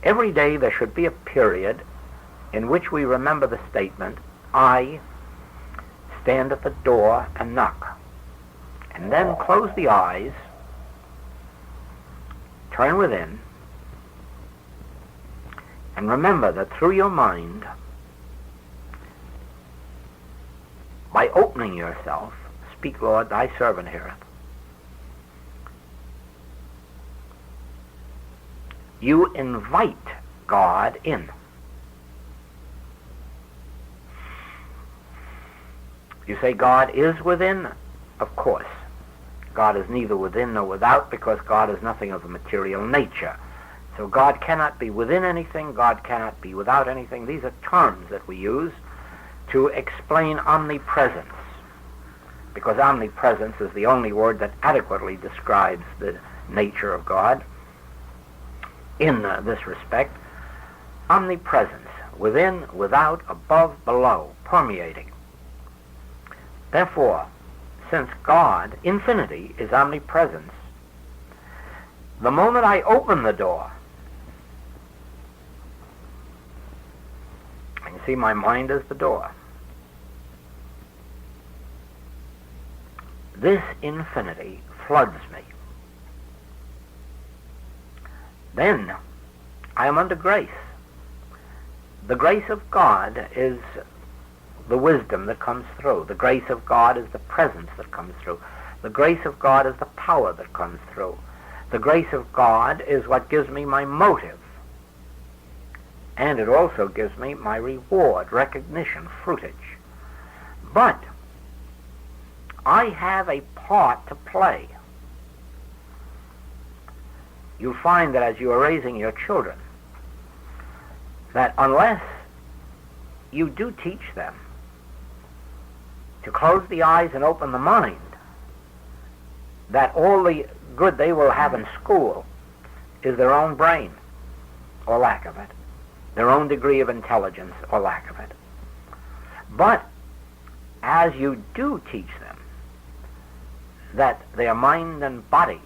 Every day there should be a period in which we remember the statement, I stand at the door and knock. And then close the eyes, turn within, and remember that through your mind, by opening yourself, speak, Lord, thy servant heareth. You invite God in. You say God is within? Of course. God is neither within nor without, because God is nothing of a material nature. So God cannot be within anything, God cannot be without anything. These are terms that we use to explain omnipresence, because omnipresence is the only word that adequately describes the nature of God. In this respect, omnipresence, within, without, above, below, permeating. Therefore, since God, infinity, is omnipresence, the moment I open the door, and you see my mind is the door, this infinity floods me. Then I am under grace. The grace of God is the wisdom that comes through. The grace of God is the presence that comes through. The grace of God is the power that comes through. The grace of God is what gives me my motive. And it also gives me my reward, recognition, fruitage. But I have a part to play. You'll find that as you are raising your children, that unless you do teach them to close the eyes and open the mind, that all the good they will have in school is their own brain, or lack of it, their own degree of intelligence, or lack of it. But as you do teach them that their mind and body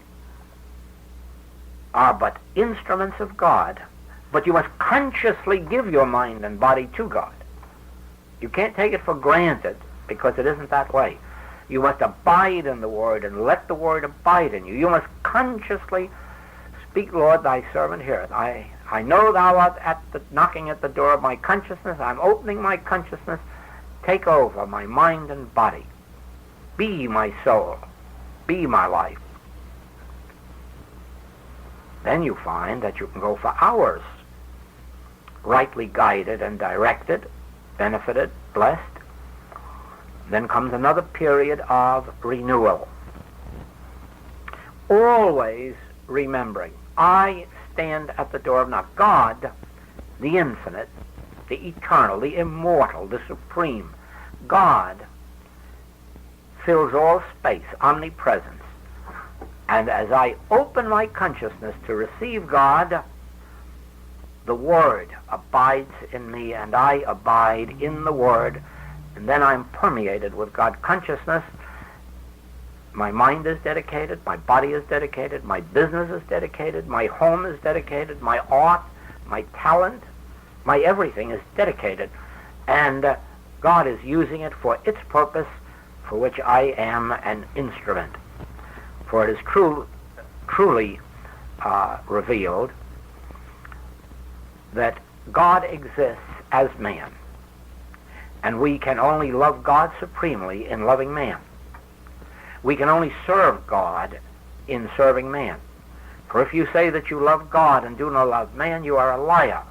are but instruments of God, but you must consciously give your mind and body to God. You can't take it for granted, because it isn't that way. You must abide in the Word and let the Word abide in you. You must consciously speak, Lord, thy servant heareth. I know thou art knocking at the door of my consciousness. I'm opening my consciousness. Take over my mind and body. Be my soul. Be my life. Then you find that you can go for hours, rightly guided and directed, benefited, blessed. Then comes another period of renewal. Always remembering, I stand at the door of knock. God, the infinite, the eternal, the immortal, the supreme, God fills all space, omnipresence. And as I open my consciousness to receive God, the Word abides in me, and I abide in the Word, and then I'm permeated with God consciousness. My mind is dedicated, my body is dedicated, my business is dedicated, my home is dedicated, my art, my talent, my everything is dedicated, and God is using it for its purpose, for which I am an instrument. For it is truly revealed that God exists as man, and we can only love God supremely in loving man. We can only serve God in serving man. For if you say that you love God and do not love man, you are a liar.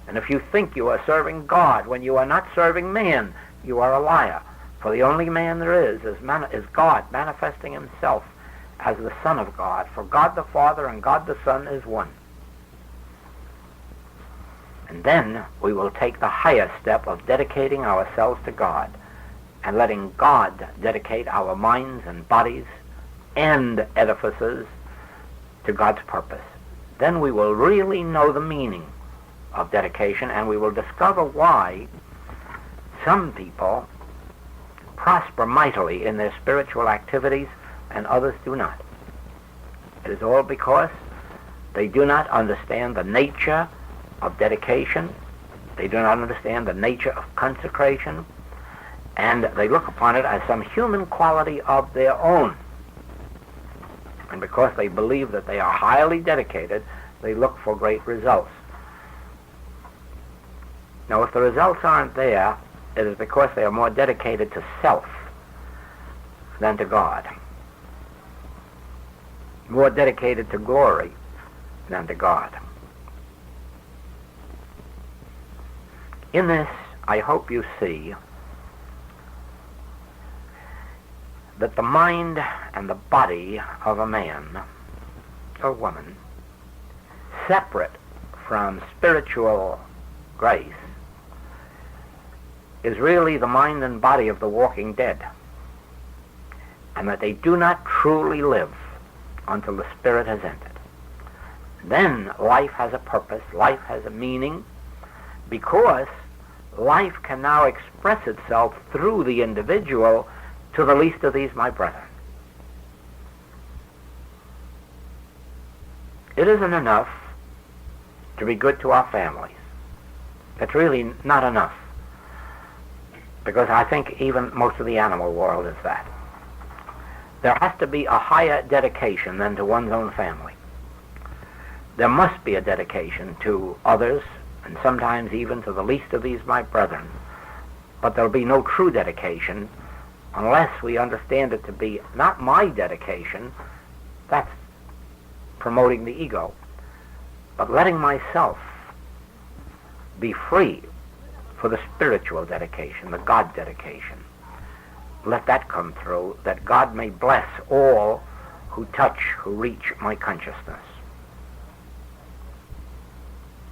And if you think you are serving God when you are not serving man, you are a liar. For the only man there is God manifesting himself as the Son of God. For God the Father and God the Son is one. And then we will take the higher step of dedicating ourselves to God and letting God dedicate our minds and bodies and edifices to God's purpose. Then we will really know the meaning of dedication, and we will discover why some people prosper mightily in their spiritual activities and others do not. It is all because They do not understand the nature of dedication. They do not understand the nature of consecration. And they look upon it as some human quality of their own. And because they believe that they are highly dedicated, they look for great results. Now, if the results aren't there, it is because they are more dedicated to self than to God. More dedicated to glory than to God. In this, I hope you see that the mind and the body of a man or woman, separate from spiritual grace, is really the mind and body of the walking dead, and that they do not truly live until the Spirit has entered. Then life has a purpose, life has a meaning, because life can now express itself through the individual to the least of these, my brethren. It isn't enough to be good to our families. It's really not enough, because I think even most of the animal world is that. There has to be a higher dedication than to one's own family. There must be a dedication to others, and sometimes even to the least of these, my brethren. But there'll be no true dedication unless we understand it to be not my dedication, that's promoting the ego, but letting myself be free for the spiritual dedication, the God dedication. Let that come through, that God may bless all who touch, who reach my consciousness.